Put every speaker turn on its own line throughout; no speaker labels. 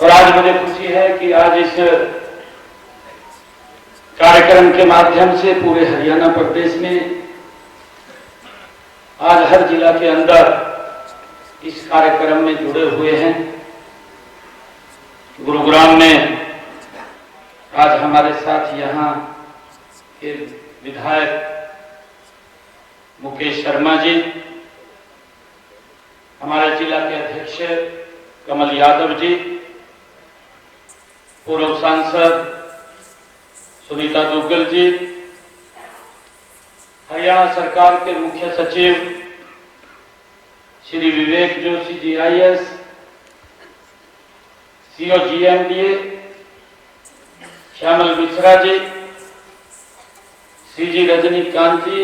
और आज मुझे खुशी है कि आज इस कार्यक्रम के माध्यम से पूरे हरियाणा प्रदेश में आज हर जिला के अंदर इस कार्यक्रम में जुड़े हुए हैं। गुरुग्राम में आज हमारे साथ यहाँ के विधायक मुकेश शर्मा जी, हमारे जिला के अध्यक्ष कमल यादव जी, पूर्व सांसद सुनीता दुग्गल जी, हरियाणा सरकार के मुख्य सचिव Shri Vivek Joshi ji IAS, CO GMDA Shyamal Mishra ji, CG Rajinikanth जी,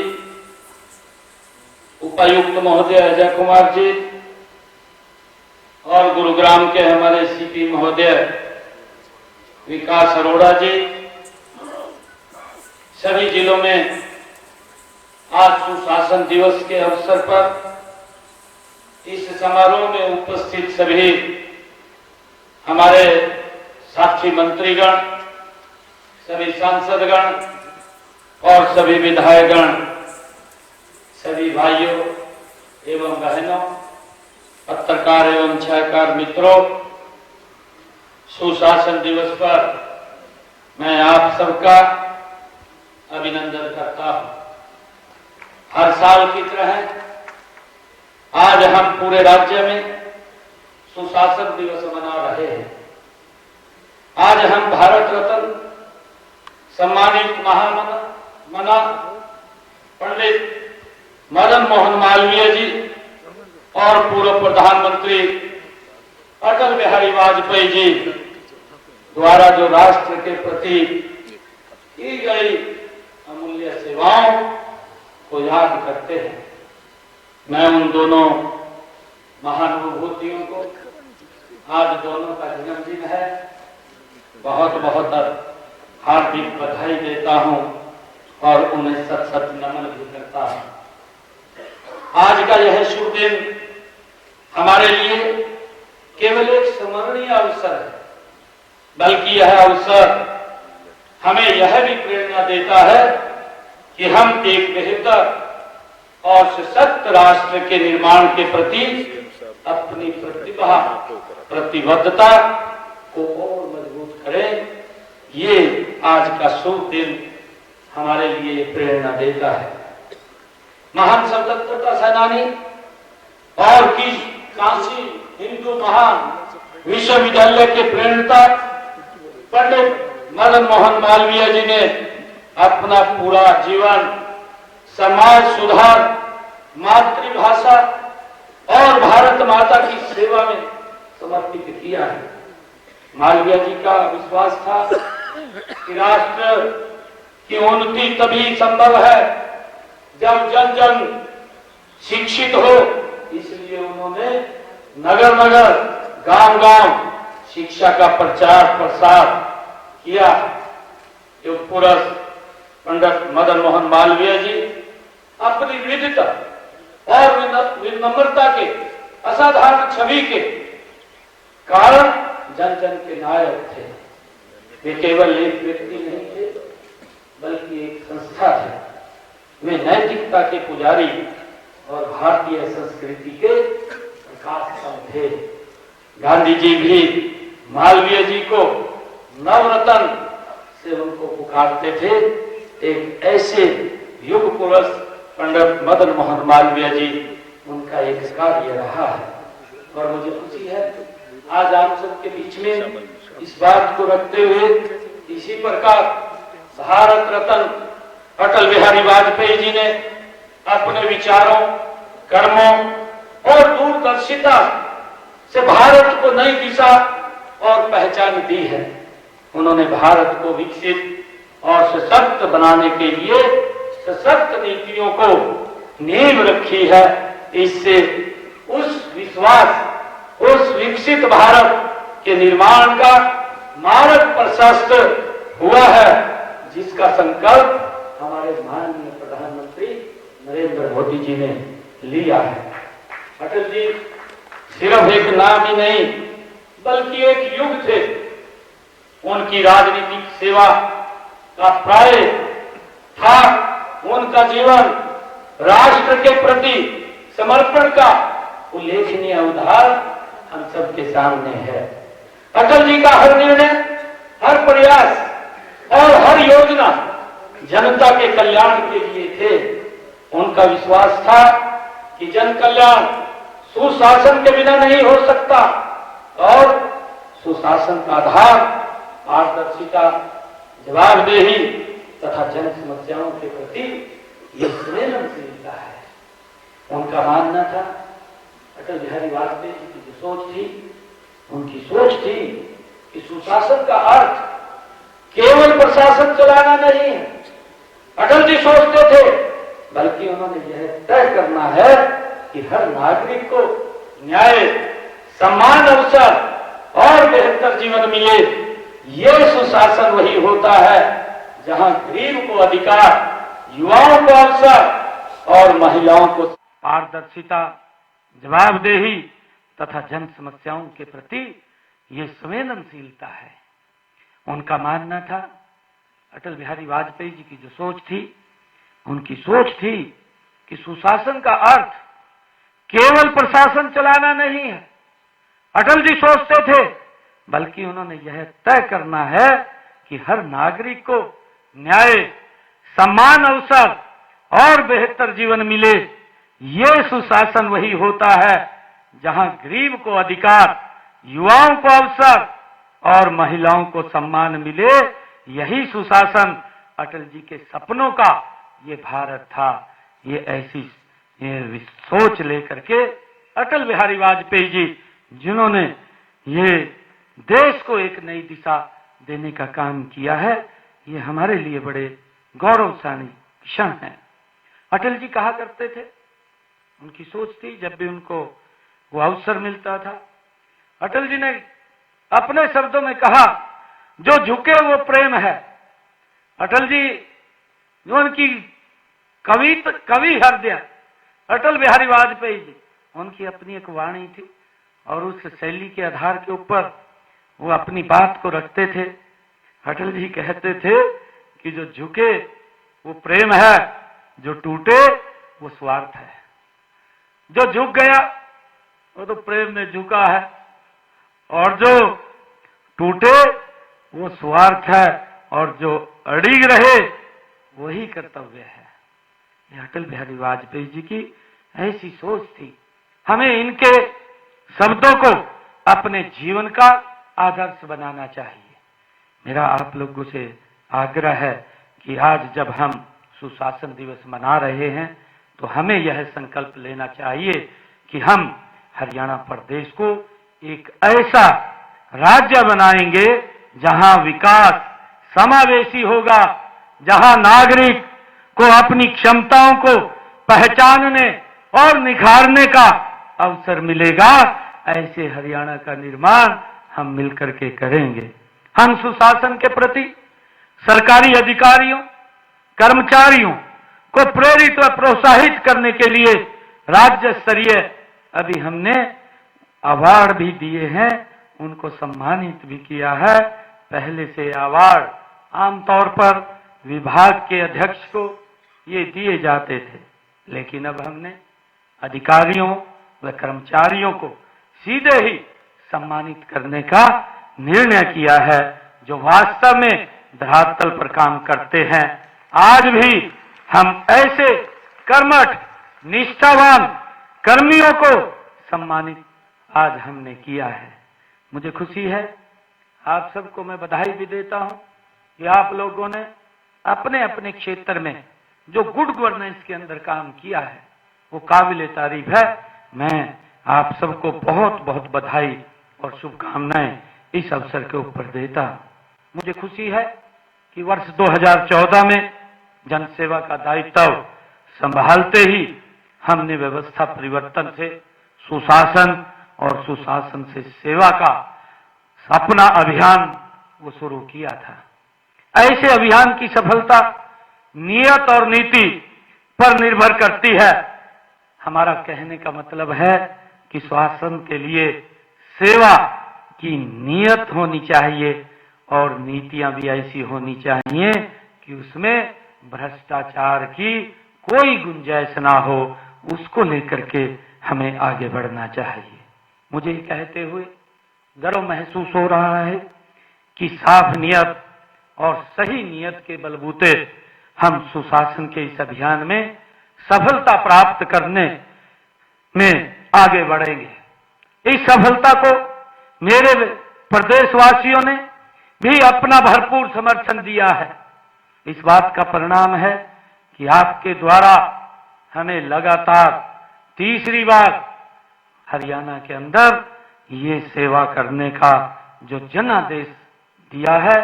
उपायुक्त महोदय अजय कुमार जी और गुरुग्राम के हमारे CP महोदय विकास अरोड़ा जी, सभी जिलों में आज सुशासन दिवस के अवसर पर इस समारोह में उपस्थित सभी हमारे साक्षी मंत्रीगण, सभी सांसदगण और सभी विधायकगण, सभी भाइयों एवं बहनों, पत्रकार एवं छायाकार मित्रों, सुशासन दिवस पर मैं आप सबका अभिनंदन करता हूं। हर साल की तरह आज हम पूरे राज्य में सुशासन दिवस मना रहे हैं। आज हम भारत रत्न सम्मानित महामना पंडित मदन मोहन मालवीय जी और पूर्व प्रधानमंत्री अटल बिहारी वाजपेयी जी द्वारा जो राष्ट्र के प्रति की गई अमूल्य सेवाओं को याद करते हैं। मैं उन दोनों महानुभूतियों को, आज दोनों का जन्मदिन है, बहुत बहुत हार्दिक बधाई देता हूं और उन्हें सत सत नमन भी करता हूं। आज का यह शुभ दिन हमारे लिए केवल एक स्मरणीय अवसर है, बल्कि यह अवसर हमें यह भी प्रेरणा देता है कि हम एक बेहतर और सशक्त राष्ट्र के निर्माण के प्रति अपनी प्रतिभा, प्रतिबद्धता को और मजबूत करें। ये आज का शुभ दिन हमारे लिए प्रेरणा देता है। महान स्वतंत्रता सेनानी और काशी हिंदू महान विश्वविद्यालय के प्रेरणा पंडित मदन मोहन मालवीय जी ने अपना पूरा जीवन समाज सुधार, मातृभाषा और भारत माता की सेवा में समर्पित किया है। मालवीय जी का विश्वास था कि राष्ट्र की उन्नति तभी संभव है जब जन जन शिक्षित हो। इसलिए उन्होंने नगर नगर, गांव गांव शिक्षा का प्रचार प्रसार किया। योग पुरुष पंडित मदन मोहन मालवीय जी अपनी विविधता और विनम्रता के असाधारण छवि के कारण जन जन के नायक थे। वे केवल एक व्यक्ति नहीं थे, बल्कि एक संस्था थे। वे नैतिकता के पुजारी और भारतीय संस्कृति के प्रकाश स्तंभ थे। गांधी जी भी मालवीय जी को नवरत्न से उनको पुकारते थे। एक ऐसे युग पुरुष पंडित मदन मोहन मालवीय जी, उनका एक कार्य रहा है और मुझे खुशी है आज आप सबके बीच में इस बात को रखते हुए इसी प्रकार भारत रत्न अटल बिहारी वाजपेयी जी ने अपने विचारों, कर्मों और दूरदर्शिता से भारत को नई दिशा और पहचान दी है। उन्होंने भारत को विकसित और सशक्त बनाने के लिए सशक्त नीतियों को नींव रखी है। इससे उस विश्वास, उस विकसित भारत के निर्माण का मार्ग प्रशस्त हुआ है, जिसका संकल्प हमारे माननीय प्रधानमंत्री नरेंद्र मोदी जी ने लिया है। अटल जी सिर्फ एक नाम ही नहीं, बल्कि एक युग थे। उनकी राजनीतिक सेवा का प्राय था उनका जीवन राष्ट्र के प्रति समर्पण का उल्लेखनीय उदाहरण हम सबके सामने है। अटल जी का हर निर्णय, हर प्रयास और हर योजना जनता के कल्याण के लिए थे। उनका विश्वास था कि जन कल्याण सुशासन के बिना नहीं हो सकता और सुशासन का आधार पारदर्शिता, जवाबदेही तथा जन समस्याओं के प्रति ये संवेदनशीलता है। उनका मानना था, अटल बिहारी वाजपेयी जी की जो सोच थी, उनकी सोच थी कि सुशासन का अर्थ केवल प्रशासन चलाना नहीं है। अटल जी सोचते थे, बल्कि उन्होंने यह तय करना है कि हर नागरिक को न्याय, सम्मान, अवसर और बेहतर जीवन मिले। यह सुशासन वही होता है जहां गरीब को अधिकार, युवाओं को अवसर और महिलाओं को पारदर्शिता, जवाबदेही तथा जन समस्याओं के प्रति ये संवेदनशीलता है। उनका मानना था, अटल बिहारी वाजपेयी जी की जो सोच थी, उनकी सोच थी कि सुशासन का अर्थ केवल प्रशासन चलाना नहीं है। अटल जी सोचते थे, बल्कि उन्होंने यह तय करना है कि हर नागरिक को न्याय, सम्मान, अवसर और बेहतर जीवन मिले। ये सुशासन वही होता है जहां गरीब को अधिकार, युवाओं को अवसर और महिलाओं को सम्मान मिले। यही सुशासन अटल जी के सपनों का ये भारत था। ये ऐसी सोच लेकर के अटल बिहारी वाजपेयी जी, जिन्होंने ये देश को एक नई दिशा देने का काम किया है, ये हमारे लिए बड़े गौरवशाली क्षण हैं। अटल जी कहा करते थे, उनकी सोच थी, जब भी उनको वो अवसर मिलता था, अटल जी ने अपने शब्दों में कहा, जो झुके वो प्रेम है। अटल जी, जो उनकी कवि हृदय अटल बिहारी वाजपेयी जी, उनकी अपनी एक वाणी थी और उस शैली के आधार के ऊपर वो अपनी बात को रखते थे। अटल जी कहते थे कि जो झुके वो प्रेम है, जो टूटे वो स्वार्थ है। जो झुक गया वो तो प्रेम में झुका है, और जो टूटे वो स्वार्थ है, और जो अड़िग रहे वही कर्तव्य है। ये अटल बिहारी वाजपेयी जी की ऐसी सोच थी। हमें इनके शब्दों को अपने जीवन का आदर्श बनाना चाहिए। मेरा आप लोगों से आग्रह है कि आज जब हम सुशासन दिवस मना रहे हैं, तो हमें यह संकल्प लेना चाहिए कि हम हरियाणा प्रदेश को एक ऐसा राज्य बनाएंगे जहां विकास समावेशी होगा, जहां नागरिक को अपनी क्षमताओं को पहचानने और निखारने का अवसर मिलेगा। ऐसे हरियाणा का निर्माण हम मिलकर के करेंगे। हम सुशासन के प्रति सरकारी अधिकारियों, कर्मचारियों को प्रेरित व प्रोत्साहित करने के लिए राज्य स्तरीय अभी हमने अवार्ड भी दिए हैं, उनको सम्मानित भी किया है। पहले से अवार्ड आमतौर पर विभाग के अध्यक्ष को ये दिए जाते थे, लेकिन अब हमने अधिकारियों व कर्मचारियों को सीधे ही सम्मानित करने का निर्णय किया है, जो वास्तव में धरातल पर काम करते हैं। आज भी हम ऐसे कर्मठ, निष्ठावान कर्मियों को सम्मानित आज हमने किया है। मुझे खुशी है, आप सबको मैं बधाई भी देता हूं कि आप लोगों ने अपने अपने क्षेत्र में जो गुड गवर्नेंस के अंदर काम किया है वो काबिल तारीफ है। मैं आप सबको बहुत बहुत बधाई और शुभकामनाएं इस अवसर के ऊपर देता हूं। मुझे खुशी है कि वर्ष 2014 में जनसेवा का दायित्व संभालते ही हमने व्यवस्था परिवर्तन से सुशासन और सुशासन से सेवा का अपना अभियान वो शुरू किया था। ऐसे अभियान की सफलता नियत और नीति पर निर्भर करती है। हमारा कहने का मतलब है कि शासन के लिए सेवा की नीयत होनी चाहिए और नीतियां भी ऐसी होनी चाहिए कि उसमें भ्रष्टाचार की कोई गुंजाइश ना हो। उसको लेकर के हमें आगे बढ़ना चाहिए। मुझे कहते हुए गर्व महसूस हो रहा है कि साफ नियत और सही नियत के बलबूते हम सुशासन के इस अभियान में सफलता प्राप्त करने में आगे बढ़ेंगे। इस सफलता को मेरे प्रदेशवासियों ने भी अपना भरपूर समर्थन दिया है। इस बात का परिणाम है कि आपके द्वारा हमें लगातार तीसरी बार हरियाणा के अंदर ये सेवा करने का जो जनादेश दिया है,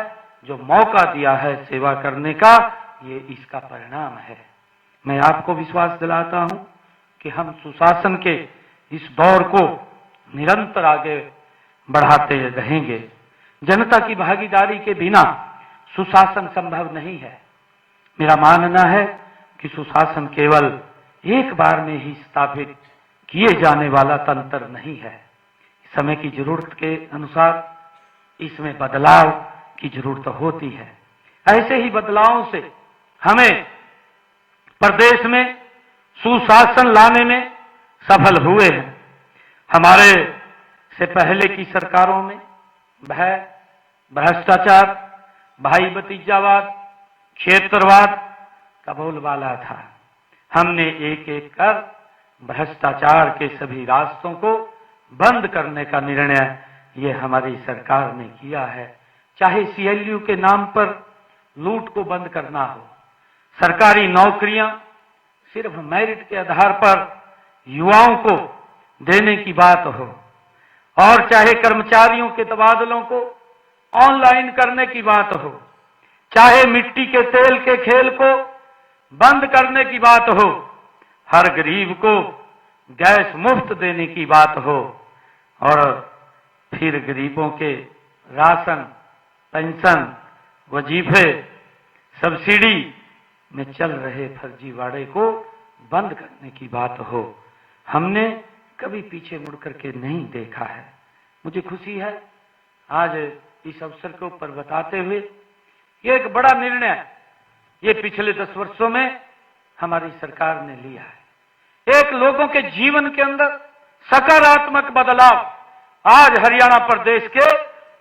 जो मौका दिया है सेवा करने का, ये इसका परिणाम है। मैं आपको विश्वास दिलाता हूं कि हम सुशासन के इस दौर को निरंतर आगे बढ़ाते रहेंगे। जनता की भागीदारी के बिना सुशासन संभव नहीं है। मेरा मानना है कि सुशासन केवल एक बार में ही स्थापित किए जाने वाला तंत्र नहीं है। समय की जरूरत के अनुसार इसमें बदलाव की जरूरत होती है। ऐसे ही बदलावों से हमें प्रदेश में सुशासन लाने में सफल हुए हैं। हमारे से पहले की सरकारों में भय, भ्रष्टाचार, भाई भतीजावाद, क्षेत्रवाद का बोलबाला था। हमने एक एक कर भ्रष्टाचार के सभी रास्तों को बंद करने का निर्णय ये हमारी सरकार ने किया है। चाहे सीएलयू के नाम पर लूट को बंद करना हो, सरकारी नौकरियां सिर्फ मेरिट के आधार पर युवाओं को देने की बात हो, और चाहे कर्मचारियों के तबादलों को ऑनलाइन करने की बात हो, चाहे मिट्टी के तेल के खेल को बंद करने की बात हो, हर गरीब को गैस मुफ्त देने की बात हो, और फिर गरीबों के राशन, पेंशन, वजीफे, सब्सिडी में चल रहे फर्जीवाड़े को बंद करने की बात हो, हमने कभी पीछे मुड़ करके नहीं देखा है। मुझे खुशी है आज इस अवसर के ऊपर बताते हुए ये एक बड़ा निर्णय ये पिछले 10 वर्षों में हमारी सरकार ने लिया है। एक लोगों के जीवन के अंदर सकारात्मक बदलाव आज हरियाणा प्रदेश के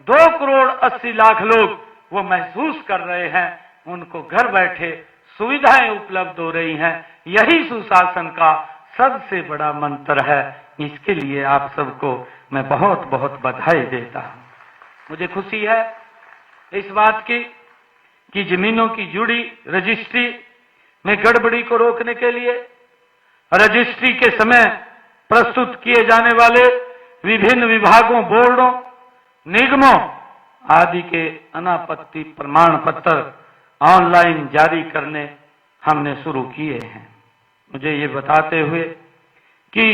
2 करोड़ 80 लाख लोग वो महसूस कर रहे हैं। उनको घर बैठे सुविधाएं उपलब्ध हो रही हैं। यही सुशासन का सबसे बड़ा मंत्र है। इसके लिए आप सबको मैं बहुत बहुत बधाई देता हूं। मुझे खुशी है इस बात की कि जमीनों की जुड़ी रजिस्ट्री में गड़बड़ी को रोकने के लिए रजिस्ट्री के समय प्रस्तुत किए जाने वाले विभिन्न विभागों, बोर्डों, निगमों आदि के अनापत्ति प्रमाण पत्र ऑनलाइन जारी करने हमने शुरू किए हैं। मुझे ये बताते हुए कि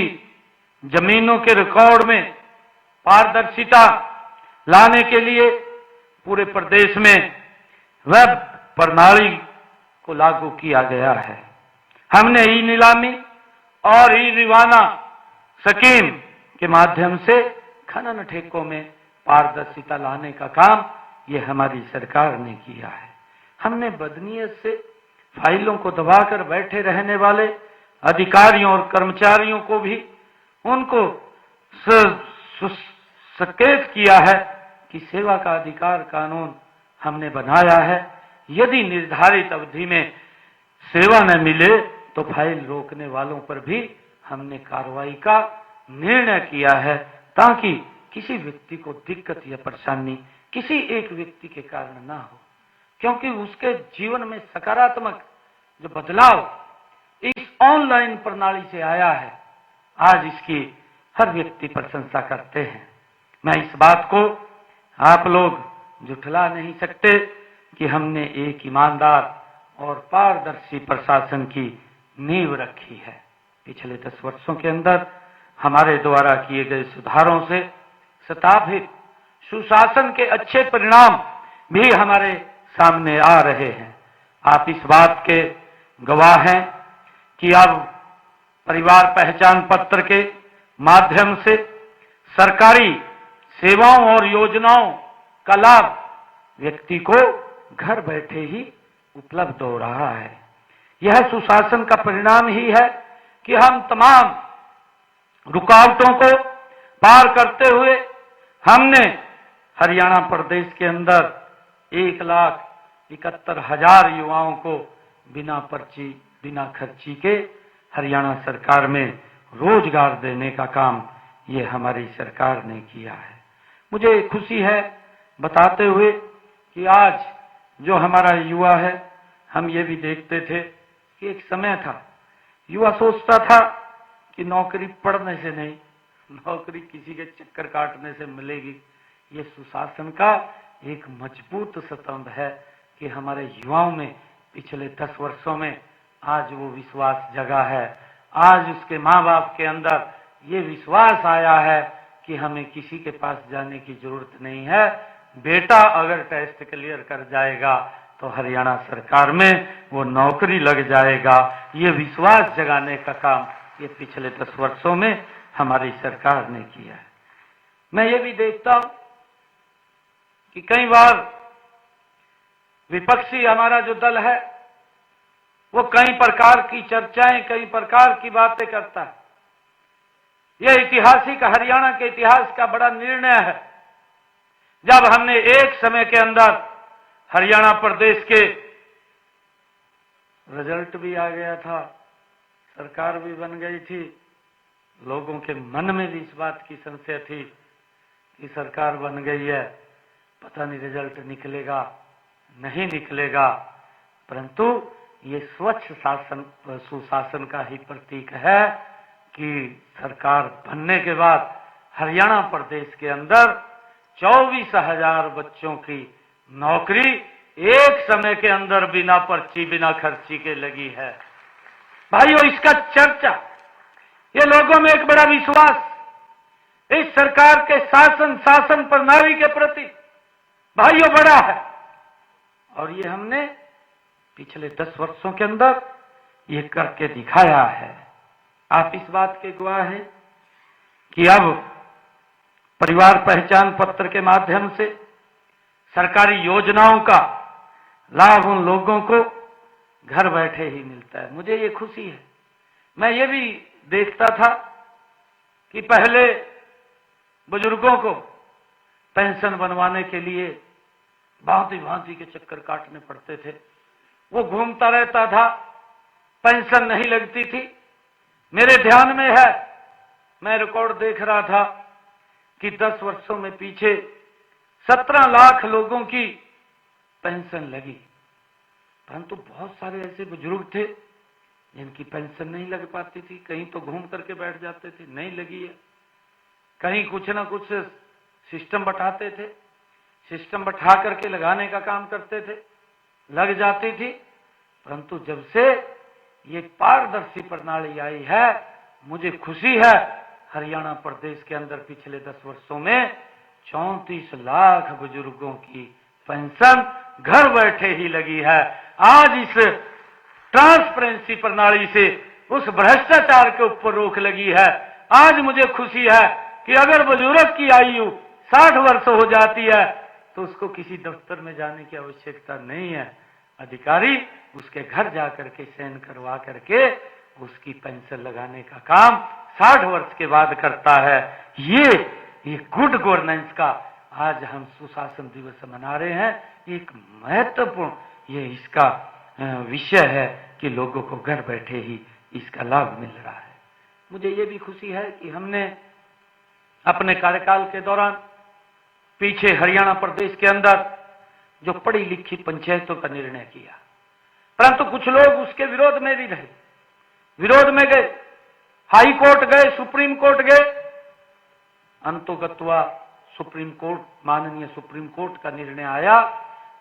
जमीनों के रिकॉर्ड में पारदर्शिता लाने के लिए पूरे प्रदेश में वेब प्रणाली को लागू किया गया है। हमने ई नीलामी और ई रिवाना स्कीम के माध्यम से खनन ठेकों में पारदर्शिता लाने का काम ये हमारी सरकार ने किया है। हमने बदनीयत से फाइलों को दबाकर बैठे रहने वाले अधिकारियों और कर्मचारियों को भी उनको सचेत किया है कि सेवा का अधिकार कानून हमने बनाया है। यदि निर्धारित अवधि में सेवा न मिले तो फाइल रोकने वालों पर भी हमने कार्रवाई का निर्णय किया है, ताकि किसी व्यक्ति को दिक्कत या परेशानी किसी एक व्यक्ति के कारण ना हो, क्योंकि उसके जीवन में सकारात्मक जो बदलाव इस ऑनलाइन प्रणाली से आया है, आज इसकी हर व्यक्ति प्रशंसा करते हैं। मैं इस बात को आप लोग झुठला नहीं सकते कि हमने एक ईमानदार और पारदर्शी प्रशासन की नींव रखी है। पिछले 10 वर्षों के अंदर हमारे द्वारा किए गए सुधारों से स्थापित सुशासन के अच्छे परिणाम भी हमारे सामने आ रहे हैं। आप इस बात के गवाह हैं कि अब परिवार पहचान पत्र के माध्यम से सरकारी सेवाओं और योजनाओं का लाभ व्यक्ति को घर बैठे ही उपलब्ध हो रहा है। यह सुशासन का परिणाम ही है कि हम तमाम रुकावटों को पार करते हुए हमने हरियाणा प्रदेश के अंदर 1,71,000 युवाओं को बिना पर्ची बिना खर्ची के हरियाणा सरकार में रोजगार देने का काम ये हमारी सरकार ने किया है। मुझे खुशी है बताते हुए कि आज जो हमारा युवा है, हम ये भी देखते थे कि एक समय था युवा सोचता था कि नौकरी पढ़ने से नहीं, नौकरी किसी के चक्कर काटने से मिलेगी। ये सुशासन का एक मजबूत स्तंभ है कि हमारे युवाओं में पिछले 10 वर्षों में आज वो विश्वास जगा है। आज उसके माँ बाप के अंदर ये विश्वास आया है कि हमें किसी के पास जाने की जरूरत नहीं है। बेटा अगर टेस्ट क्लियर कर जाएगा तो हरियाणा सरकार में वो नौकरी लग जाएगा। ये विश्वास जगाने का काम ये पिछले 10 वर्षों में हमारी सरकार ने किया है। मैं ये भी देखता हूं कि कई बार विपक्षी हमारा जो दल है वो कई प्रकार की चर्चाएं, कई प्रकार की बातें करता है। यह ऐतिहासिक हरियाणा के इतिहास का बड़ा निर्णय है जब हमने एक समय के अंदर हरियाणा प्रदेश के रिजल्ट भी आ गया था, सरकार भी बन गई थी, लोगों के मन में भी इस बात की संशय थी कि सरकार बन गई है, पता नहीं रिजल्ट निकलेगा नहीं निकलेगा। परंतु ये स्वच्छ शासन सुशासन का ही प्रतीक है कि सरकार बनने के बाद हरियाणा प्रदेश के अंदर 24,000 बच्चों की नौकरी एक समय के अंदर बिना पर्ची बिना खर्ची के लगी है। भाइयों, इसका चर्चा, ये लोगों में एक बड़ा विश्वास इस सरकार के शासन प्रणाली के प्रति भाइयों बड़ा है। और ये हमने पिछले 10 वर्षों के अंदर ये करके दिखाया है। आप इस बात के गवाह हैं कि अब परिवार पहचान पत्र के माध्यम से सरकारी योजनाओं का लाभ उन लोगों को घर बैठे ही मिलता है। मुझे ये खुशी है। मैं ये भी देखता था कि पहले बुजुर्गों को पेंशन बनवाने के लिए भांति के चक्कर काटने पड़ते थे, वो घूमता रहता था, पेंशन नहीं लगती थी। मेरे ध्यान में है, मैं रिकॉर्ड देख रहा था कि 10 वर्षों में पीछे 17 लाख लोगों की पेंशन लगी, परंतु बहुत सारे ऐसे बुजुर्ग थे जिनकी पेंशन नहीं लग पाती थी। कहीं तो घूम करके बैठ जाते थे, नहीं लगी है, कहीं कुछ ना कुछ सिस्टम बैठाते थे, सिस्टम बैठा करके लगाने का काम करते थे, लग जाती थी। परंतु जब से ये पारदर्शी प्रणाली आई है, मुझे खुशी है हरियाणा प्रदेश के अंदर पिछले 10 वर्षों में 34 लाख बुजुर्गों की पेंशन घर बैठे ही लगी है। आज इस ट्रांसपेरेंसी प्रणाली से उस भ्रष्टाचार के ऊपर रोक लगी है। आज मुझे खुशी है कि अगर बुजुर्ग की आयु 60 वर्ष हो जाती है तो उसको किसी दफ्तर में जाने की आवश्यकता नहीं है। अधिकारी उसके घर जाकर के साइन करवा करके उसकी पेंशन लगाने का काम 60 वर्ष के बाद करता है। ये गुड गवर्नेंस का आज हम सुशासन दिवस मना रहे हैं। एक महत्वपूर्ण ये इसका विषय है कि लोगों को घर बैठे ही इसका लाभ मिल रहा है। मुझे ये भी खुशी है कि हमने अपने कार्यकाल के दौरान पीछे हरियाणा प्रदेश के अंदर जो पढ़ी लिखी पंचायतों का निर्णय किया, परंतु कुछ लोग उसके विरोध में भी रहे, विरोध में गए, हाई कोर्ट गए, सुप्रीम कोर्ट गए। अंतोगत्वा सुप्रीम कोर्ट, माननीय सुप्रीम कोर्ट का निर्णय आया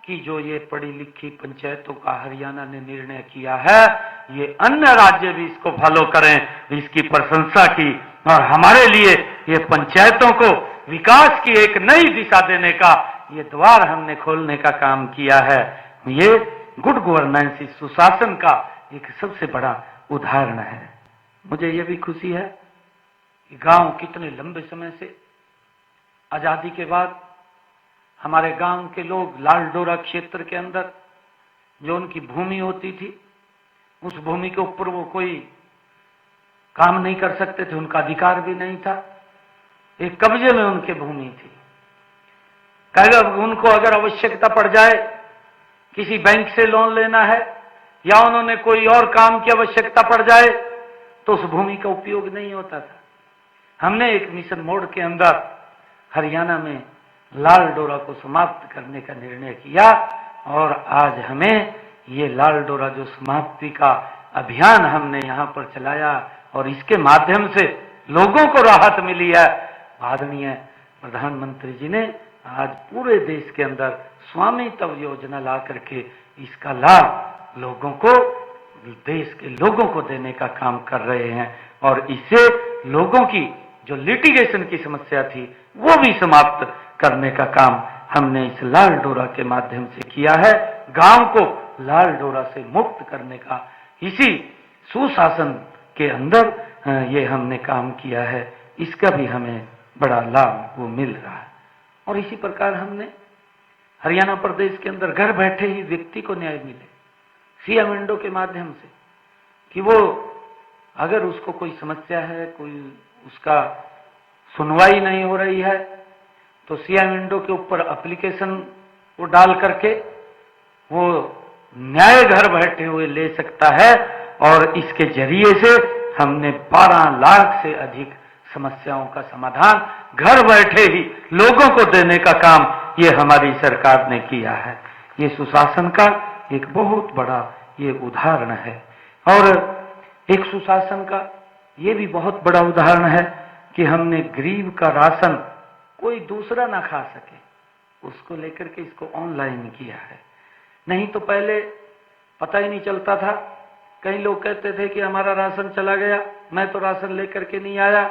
कि जो ये पढ़ी लिखी पंचायतों का हरियाणा ने निर्णय किया है, ये अन्य राज्य भी इसको फॉलो करें, इसकी प्रशंसा की। और हमारे लिए ये पंचायतों को विकास की एक नई दिशा देने का ये द्वार हमने खोलने का काम किया है। ये गुड गवर्नेंस, सुशासन का एक सबसे बड़ा उदाहरण है। मुझे ये भी खुशी है कि गांव कितने लंबे समय से
आजादी के बाद हमारे गांव के लोग लाल डोरा क्षेत्र के अंदर जो उनकी भूमि होती थी, उस भूमि के ऊपर वो कोई काम नहीं कर सकते थे, उनका अधिकार भी नहीं था। एक कब्जे में उनके भूमि थी। उनको अगर आवश्यकता पड़ जाए, किसी बैंक से लोन लेना है या उन्होंने कोई और काम की आवश्यकता पड़ जाए, तो उस भूमि का उपयोग नहीं होता था। हमने एक मिशन मोड के अंदर हरियाणा में लाल डोरा को समाप्त करने का निर्णय किया और आज हमें ये लाल डोरा जो समाप्ति का अभियान हमने यहां पर चलाया और इसके माध्यम से लोगों को राहत मिली है। आदरणीय प्रधानमंत्री जी ने आज पूरे देश के अंदर स्वामित्व योजना ला करके इसका लाभ लोगों को, देश के लोगों को देने का काम कर रहे हैं और इससे लोगों की जो लिटिगेशन की समस्या थी वो भी समाप्त करने का काम हमने इस लाल डोरा के माध्यम से किया है। गांव को लाल डोरा से मुक्त करने का इसी सुशासन के अंदर ये हमने काम किया है। इसका भी हमें बड़ा लाभ वो मिल रहा है। और इसी प्रकार हमने हरियाणा प्रदेश के अंदर घर बैठे ही व्यक्ति को न्याय मिले सीएम विंडो के माध्यम से, कि वो अगर उसको कोई समस्या है, कोई उसका सुनवाई नहीं हो रही है, तो सीएम विंडो के ऊपर एप्लीकेशन वो डाल करके वो न्याय घर बैठे हुए ले सकता है। और इसके जरिए से हमने 12 लाख से अधिक समस्याओं का समाधान घर बैठे ही लोगों को देने का काम ये हमारी सरकार ने किया है। ये सुशासन का एक बहुत बड़ा ये उदाहरण है। और एक सुशासन का ये भी बहुत बड़ा उदाहरण है कि हमने गरीब का राशन कोई दूसरा ना खा सके, उसको लेकर के इसको ऑनलाइन किया है। नहीं तो पहले पता ही नहीं चलता था। कई लोग कहते थे कि हमारा राशन चला गया, मैं तो राशन लेकर के नहीं आया।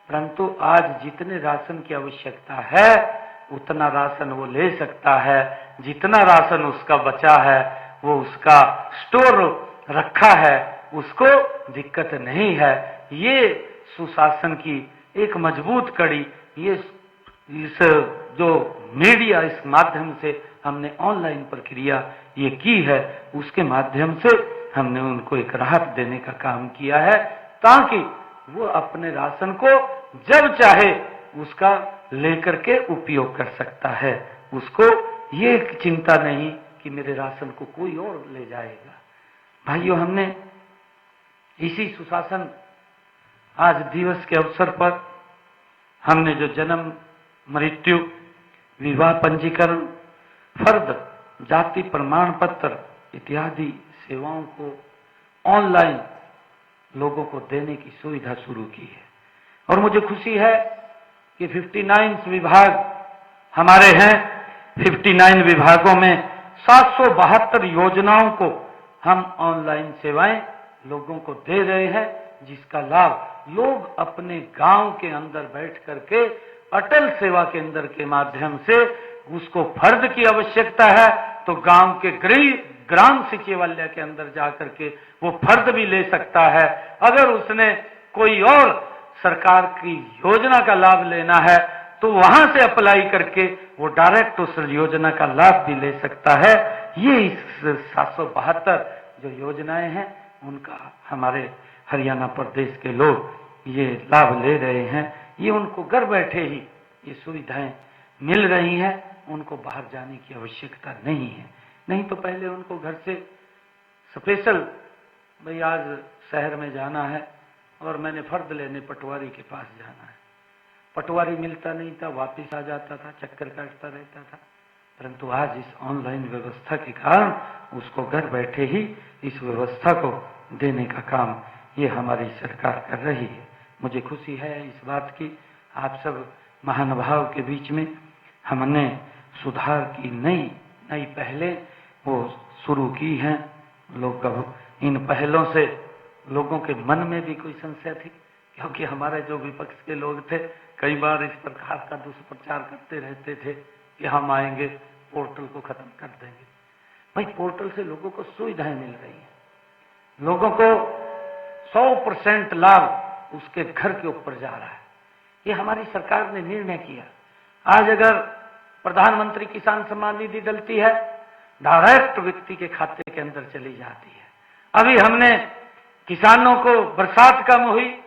परंतु आज जितने राशन की आवश्यकता है उतना राशन वो ले सकता है। जितना राशन उसका बचा है वो उसका स्टोर रखा है, उसको दिक्कत नहीं है। ये सुशासन की एक मजबूत कड़ी ये इस जो मीडिया इस माध्यम से हमने ऑनलाइन प्रक्रिया ये की है, उसके माध्यम से हमने उनको एक राहत देने का काम किया है, ताकि वो अपने राशन को जब चाहे उसका लेकर के उपयोग कर सकता है। उसको ये चिंता नहीं कि मेरे राशन को कोई और ले जाएगा। भाइयों, हमने इसी सुशासन आज दिवस के अवसर पर हमने जो जन्म, मृत्यु, विवाह पंजीकरण, फर्द जाति प्रमाण पत्र इत्यादि सेवाओं को ऑनलाइन लोगों को देने की सुविधा शुरू की है। और मुझे खुशी है कि 59 विभाग हमारे हैं। 59 विभागों में 772 योजनाओं को हम ऑनलाइन सेवाएं लोगों को दे रहे हैं, जिसका लाभ लोग अपने गांव के अंदर बैठ करके अटल सेवा केंद्र के माध्यम से, उसको फर्द की आवश्यकता है तो गांव के ग्राम सचिवालय के अंदर जाकर के वो फर्द भी ले सकता है। अगर उसने कोई और सरकार की योजना का लाभ लेना है तो वहां से अप्लाई करके वो डायरेक्ट उस योजना का लाभ भी ले सकता है। ये इस 772 जो योजनाएं हैं उनका हमारे हरियाणा प्रदेश के लोग ये लाभ ले रहे हैं। ये उनको घर बैठे ही ये सुविधाएं मिल रही हैं, उनको बाहर जाने की आवश्यकता नहीं है। नहीं तो पहले उनको घर से स्पेशल, भाई आज शहर में जाना है और मैंने फर्द लेने पटवारी के पास जाना है, पटवारी मिलता नहीं था, वापस आ जाता था, चक्कर काटता रहता था। परंतु आज इस ऑनलाइन व्यवस्था के कारण उसको घर बैठे ही इस व्यवस्था को देने का काम ये हमारी सरकार कर रही है। मुझे खुशी है इस बात की, आप सब महानुभाव के बीच में हमने सुधार की नई पहलें वो शुरू की हैं। लोग इन पहलों से लोगों के मन में भी कोई संशय थी, क्योंकि हमारे जो विपक्ष के लोग थे कई बार इस प्रकार का दुष्प्रचार करते रहते थे कि हम आएंगे पोर्टल को खत्म कर देंगे। भाई, पोर्टल से लोगों को सुविधाएं मिल रही हैं, लोगों को 100% लाभ उसके घर के ऊपर जा रहा है। ये हमारी सरकार ने निर्णय किया आज अगर प्रधानमंत्री किसान सम्मान निधि डलती है, डायरेक्ट व्यक्ति के खाते के अंदर चली जाती है। अभी हमने किसानों को बरसात कम हुई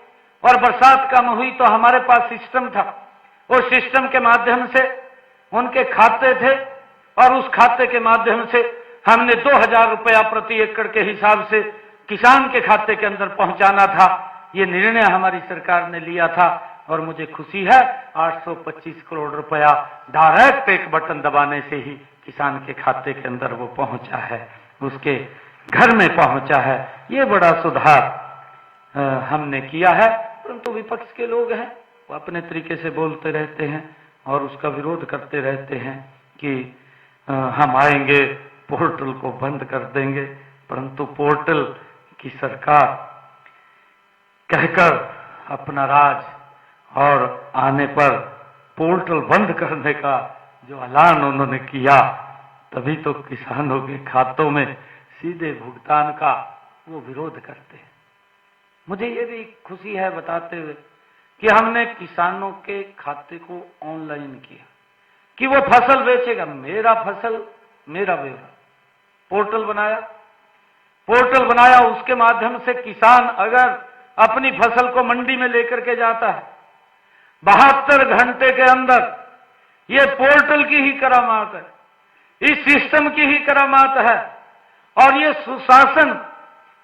और बरसात कम हुई तो हमारे पास सिस्टम था, उस सिस्टम के माध्यम से उनके खाते थे और उस खाते के माध्यम से हमने 2000 रुपया प्रति एकड़ के हिसाब से किसान के खाते के अंदर पहुंचाना था। ये निर्णय हमारी सरकार ने लिया था और मुझे खुशी है 825 करोड़ रुपया डायरेक्ट एक बटन दबाने से ही किसान के खाते के अंदर वो पहुंचा है, उसके घर में पहुंचा है। ये बड़ा सुधार हमने किया है। परंतु विपक्ष के लोग हैं, वो अपने तरीके से बोलते रहते हैं और उसका विरोध करते रहते हैं कि हम आएंगे पोर्टल को बंद कर देंगे। परंतु पोर्टल की सरकार कहकर अपना राज और आने पर पोर्टल बंद करने का जो ऐलान उन्होंने किया, तभी तो किसानों के खातों में सीधे भुगतान का वो विरोध करते हैं। मुझे ये भी खुशी है बताते हुए कि हमने किसानों के खाते को ऑनलाइन किया कि वो फसल बेचेगा, मेरा फसल मेरा ब्यौरा। पोर्टल बनाया, उसके माध्यम से किसान अगर अपनी फसल को मंडी में लेकर के जाता है 72 घंटे के अंदर, ये पोर्टल की ही करामात है, इस सिस्टम की ही करामात है। और ये सुशासन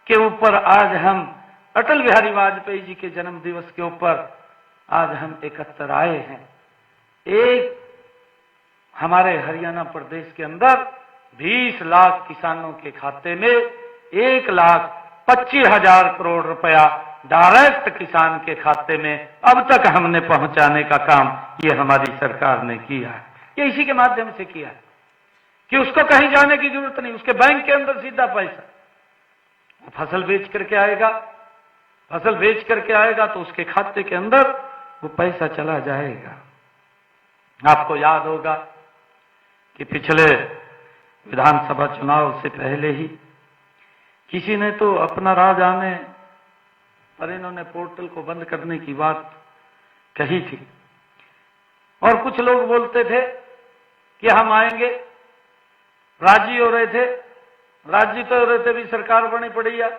के ऊपर आज हम अटल बिहारी वाजपेयी जी के जन्म दिवस के ऊपर आज हम एकत्र आए हैं। एक हमारे हरियाणा प्रदेश के अंदर 20 लाख किसानों के खाते में 1,25,000 करोड़ रुपया डायरेक्ट किसान के खाते में अब तक हमने पहुंचाने का काम ये हमारी सरकार ने किया है। ये इसी के माध्यम से किया है कि उसको कहीं जाने की जरूरत नहीं, उसके बैंक के अंदर सीधा पैसा। फसल बेच करके आएगा तो उसके खाते के अंदर वो पैसा चला जाएगा। आपको याद होगा कि पिछले विधानसभा चुनाव से पहले ही किसी ने तो अपना राज आने पर इन्होंने पोर्टल को बंद करने की बात कही थी और कुछ लोग बोलते थे कि हम आएंगे, राजी हो रहे थे भी सरकार बनी पड़ी है।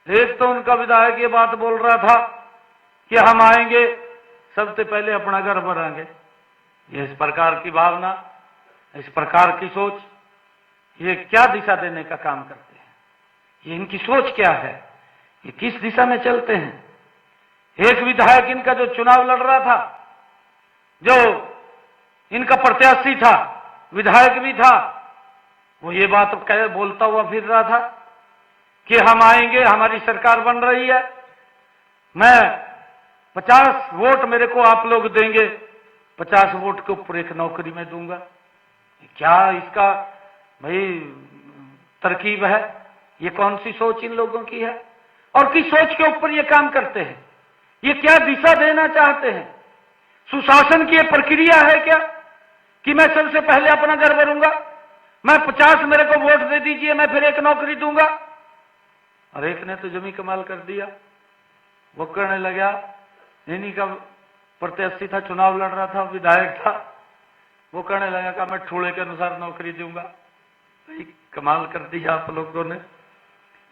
एक तो उनका विधायक ये बात बोल रहा था कि हम आएंगे, सबसे पहले अपना घर भराएंगे। ये इस प्रकार की भावना, इस प्रकार की सोच, ये क्या दिशा देने का काम करते हैं? ये इनकी सोच क्या है? ये किस दिशा में चलते हैं? एक विधायक इनका जो चुनाव लड़ रहा था, जो इनका प्रत्याशी था, विधायक भी था, वो ये बात बोलता हुआ फिर रहा था कि हम आएंगे, हमारी सरकार बन रही है, मैं 50 वोट मेरे को आप लोग देंगे, 50 वोट के ऊपर एक नौकरी में दूंगा। क्या इसका भाई तरकीब है? ये कौन सी सोच इन लोगों की है और किस सोच के ऊपर ये काम करते हैं? ये क्या दिशा देना चाहते हैं? सुशासन की ये प्रक्रिया है क्या कि मैं सबसे पहले अपना घर भरूंगा, मैं 50 मेरे को वोट दे दीजिए, मैं फिर एक नौकरी दूंगा? और एक ने तो जमी कमाल कर दिया, वो करने लगा, इन्हीं का प्रत्याशी था, चुनाव लड़ रहा था, विधायक था, वो कहने लगा कि मैं ठोड़े के अनुसार नौकरी दूंगा। कमाल कर दिया आप लोगों ने।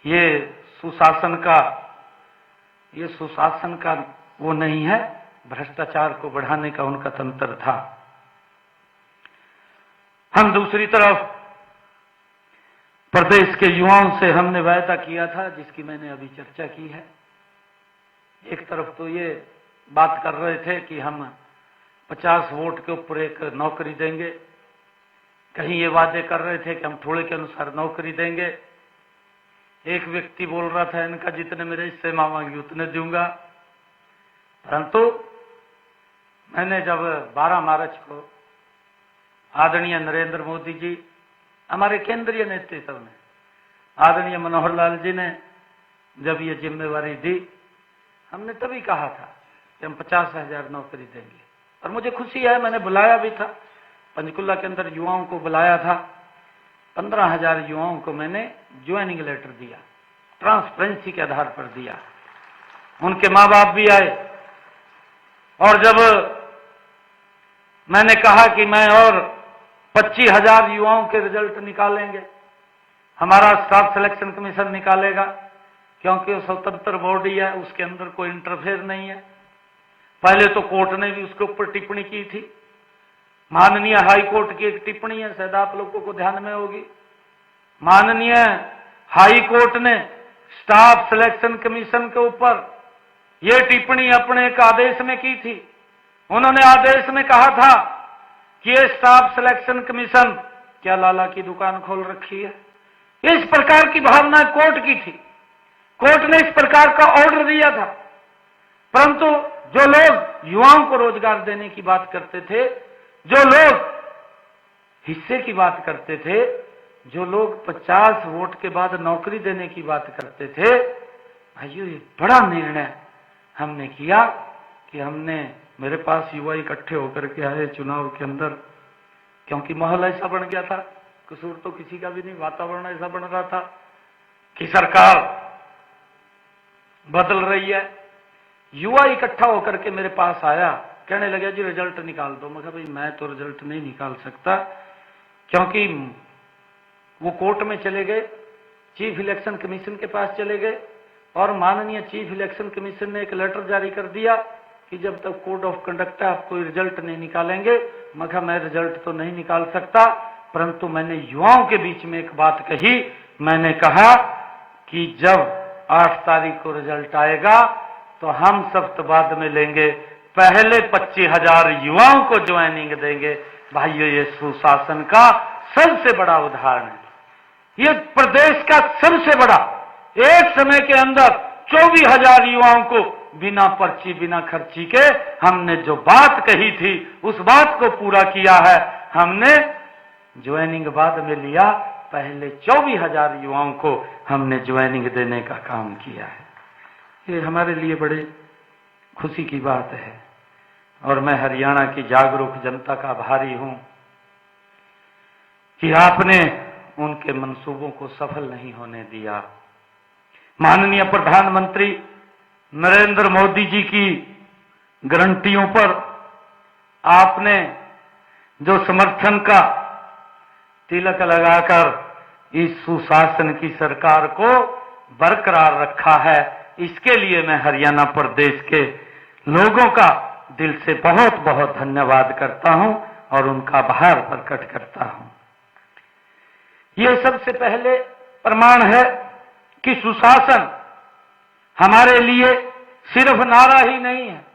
ये सुशासन का वो नहीं है, भ्रष्टाचार को बढ़ाने का उनका तंत्र था। हम दूसरी तरफ प्रदेश के युवाओं से हमने वायदा किया था, जिसकी मैंने अभी चर्चा की है। एक तरफ तो ये बात कर रहे थे कि हम 50 वोट के ऊपर एक नौकरी देंगे, कहीं ये वादे कर रहे थे कि हम थोड़े के अनुसार नौकरी देंगे। एक व्यक्ति बोल रहा था इनका जितने मेरे हिस्से मांगेंगे उतने दूंगा। परंतु मैंने जब 12 मार्च को आदरणीय नरेंद्र मोदी जी, हमारे केंद्रीय नेतृत्व में आदरणीय मनोहर लाल जी ने जब ये जिम्मेवारी दी, हमने तभी कहा था कि हम 50,000 नौकरी देंगे। और मुझे खुशी है, मैंने बुलाया भी था, पंचकुला के अंदर युवाओं को बुलाया था, 15,000 युवाओं को मैंने ज्वाइनिंग लेटर दिया, ट्रांसपेरेंसी के आधार पर दिया। उनके माँ बाप भी आए और जब मैंने कहा कि मैं और 25,000 युवाओं के रिजल्ट निकालेंगे, हमारा स्टाफ सिलेक्शन कमीशन निकालेगा, क्योंकि वो स्वतंत्र बॉडी है, उसके अंदर कोई इंटरफेयर नहीं है। पहले तो कोर्ट ने भी उसके ऊपर टिप्पणी की थी। माननीय हाई कोर्ट की एक टिप्पणी है, शायद आप लोगों को ध्यान में होगी। माननीय हाई कोर्ट ने स्टाफ सिलेक्शन कमीशन के ऊपर यह टिप्पणी अपने एक आदेश में की थी। उन्होंने आदेश में कहा था कि ये स्टाफ सिलेक्शन कमीशन क्या लाला की दुकान खोल रखी है। इस प्रकार की भावना कोर्ट की थी। कोर्ट ने इस प्रकार का ऑर्डर दिया था। परंतु जो लोग युवाओं को रोजगार देने की बात करते थे, जो लोग हिस्से की बात करते थे, जो लोग 50 वोट के बाद नौकरी देने की बात करते थे, भाइयों ये बड़ा निर्णय हमने किया कि हमने, मेरे पास युवा इकट्ठे होकर के आए चुनाव के अंदर, क्योंकि माहौल ऐसा बन गया था, कसूर तो किसी का भी नहीं, वातावरण ऐसा बन रहा था कि सरकार बदल रही है। युवा इकट्ठा होकर के मेरे पास आया, कहने लगे जी रिजल्ट निकाल दो। मैं कहा भाई मैं तो रिजल्ट नहीं निकाल सकता, क्योंकि वो कोर्ट में चले गए, चीफ इलेक्शन कमीशन के पास चले गए, और माननीय चीफ इलेक्शन कमीशन ने एक लेटर जारी कर दिया कि जब तक कोड ऑफ कंडक्ट है आप कोई रिजल्ट नहीं निकालेंगे। मैं कहा मैं रिजल्ट तो नहीं निकाल सकता, परंतु मैंने युवाओं के बीच में एक बात कही। मैंने कहा कि जब 8 तारीख को रिजल्ट आएगा तो हम सब तो बाद में लेंगे, पहले 25,000 युवाओं को ज्वाइनिंग देंगे। भाइयों ये सुशासन का सबसे बड़ा उदाहरण है। ये प्रदेश का सबसे बड़ा, एक समय के अंदर 24,000 युवाओं को बिना पर्ची बिना खर्ची के हमने जो बात कही थी उस बात को पूरा किया है। हमने ज्वाइनिंग बाद में लिया, पहले 24,000 युवाओं को हमने ज्वाइनिंग देने का काम किया है। ये हमारे लिए बड़े खुशी की बात है, और मैं हरियाणा की जागरूक जनता का आभारी हूं कि आपने उनके मंसूबों को सफल नहीं होने दिया। माननीय प्रधानमंत्री नरेंद्र मोदी जी की गारंटियों पर आपने जो समर्थन का तिलक लगाकर इस सुशासन की सरकार को बरकरार रखा है, इसके लिए मैं हरियाणा प्रदेश के लोगों का दिल से बहुत बहुत धन्यवाद करता हूं और उनका आभार प्रकट करता हूं। यह सबसे पहले प्रमाण है कि सुशासन हमारे लिए सिर्फ नारा ही नहीं है,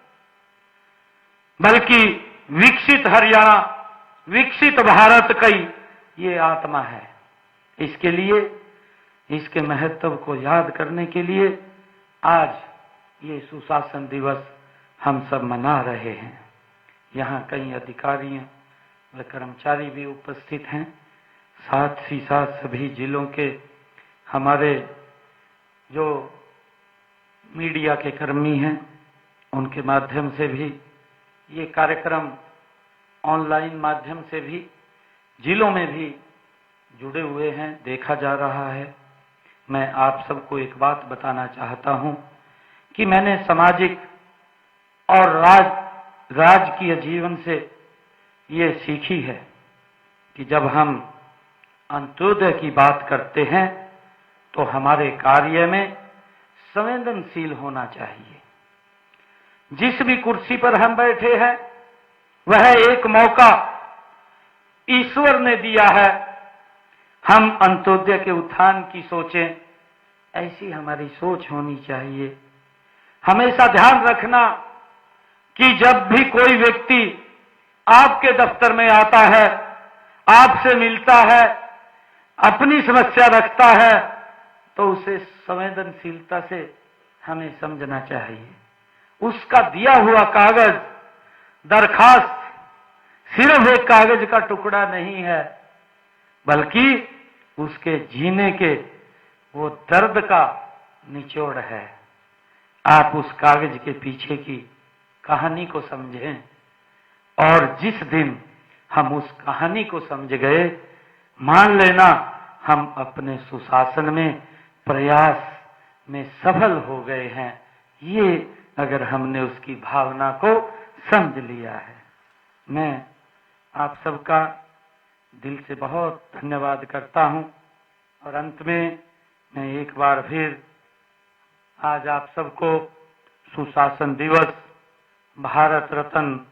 बल्कि विकसित हरियाणा, विकसित भारत की ये आत्मा है। इसके लिए, इसके महत्व को याद करने के लिए आज ये सुशासन दिवस हम सब मना रहे हैं। यहाँ कई अधिकारी व कर्मचारी भी उपस्थित हैं, साथ ही साथ सभी जिलों के हमारे जो मीडिया के कर्मी हैं, उनके माध्यम से भी ये कार्यक्रम ऑनलाइन माध्यम से भी जिलों में भी जुड़े हुए हैं, देखा जा रहा है। मैं आप सबको एक बात बताना चाहता हूं कि मैंने सामाजिक और राजकीय जीवन से ये सीखी है कि जब हम अंत्योदय की बात करते हैं तो हमारे कार्य में संवेदनशील होना चाहिए। जिस भी कुर्सी पर हम बैठे हैं वह एक मौका ईश्वर ने दिया है, हम अंत्योदय के उत्थान की सोचें, ऐसी हमारी सोच होनी चाहिए। हमेशा ध्यान रखना कि जब भी कोई व्यक्ति आपके दफ्तर में आता है, आपसे मिलता है, अपनी समस्या रखता है, तो उसे संवेदनशीलता से हमें समझना चाहिए। उसका दिया हुआ कागज, दरखास्त सिर्फ एक कागज का टुकड़ा नहीं है, बल्कि उसके जीने के वो दर्द का निचोड़ है। आप उस कागज के पीछे की कहानी को समझें, और जिस दिन हम उस कहानी को समझ गए, मान लेना हम अपने सुशासन में, प्रयास में सफल हो गए हैं। ये अगर हमने उसकी भावना को समझ लिया है। मैं आप सबका दिल से बहुत धन्यवाद करता हूं। और अंत में मैं एक बार फिर आज आप सबको सुशासन दिवस, भारत रत्न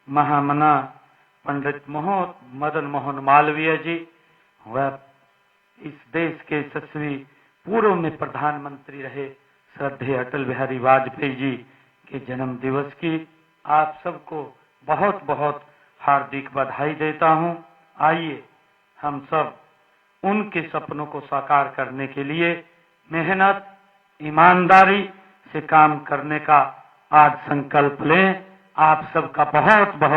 महामना पंडित मदन मोहन मालवीय जी, वह इस देश के यशस्वी पूर्व में प्रधानमंत्री रहे श्रद्धेय अटल बिहारी वाजपेयी जी के जन्म दिवस की आप सबको बहुत बहुत हार्दिक बधाई देता हूं। आइए हम सब उनके सपनों को साकार करने के लिए मेहनत, ईमानदारी से काम करने का आज संकल्प लें। आप सबका बहुत बहुत